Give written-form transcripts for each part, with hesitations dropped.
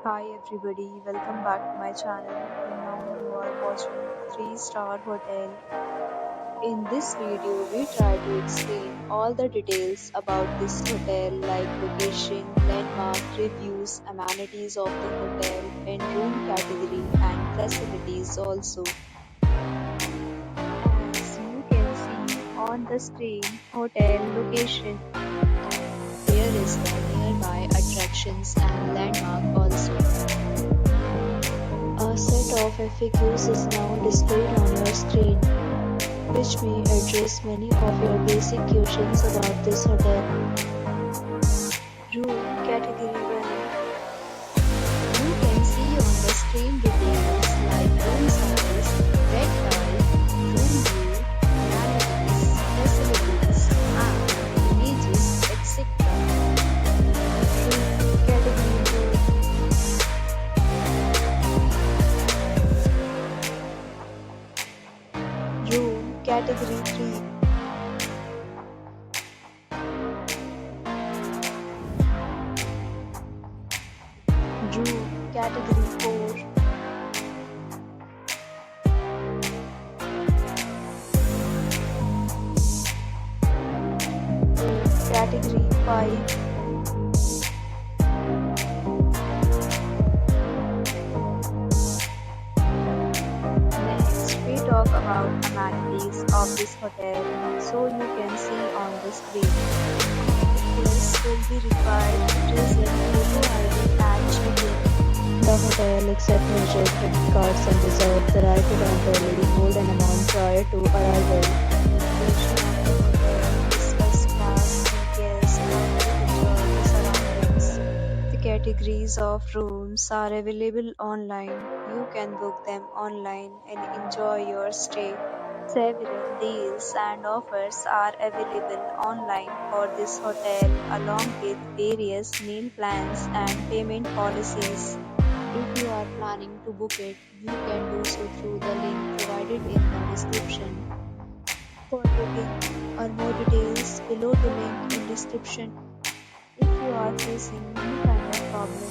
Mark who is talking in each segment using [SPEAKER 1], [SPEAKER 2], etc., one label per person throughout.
[SPEAKER 1] Hi everybody, welcome back to my channel and now you are watching 3-star hotel. In this video, we try to explain all the details about this hotel like location, landmark, reviews, amenities of the hotel and room category and facilities also. As you can see on the screen, hotel location. Here is the nearby attractions and landmark also. A set of FAQs is now displayed on your screen, which may address many of your basic questions about this hotel. Room category 1. You can see on the screen details like room size, bed type, room view, amenities, facilities, and images, etc. Room category 2. Room category 3. Room category 4. Room category 5. Next, we talk about amenities of this hotel, so you can see on the screen. Guests will be required to present photo ID and check-in. The hotel accepts major credit cards and reserves the right to temporarily hold an amount prior to arrival. Location of the hotel is first class and guests are free to enjoy the surroundings. The categories of rooms are available online. You can book them online and enjoy your stay. Several deals and offers are available online for this hotel along with various meal plans and payment policies. If you are planning to book it, you can do so through the link provided in the description. For booking or more details, below the link in description. If you are facing any kind of problem in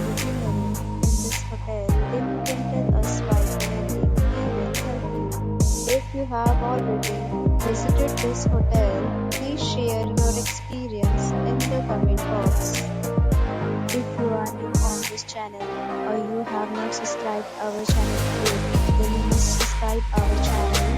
[SPEAKER 1] booking a room in this hotel, then you can tell us by commenting. We will help you. If you have already visited this hotel, please share your experience in the comment box. If you are new on this channel or you have not subscribed our channel yet, then you must subscribe our channel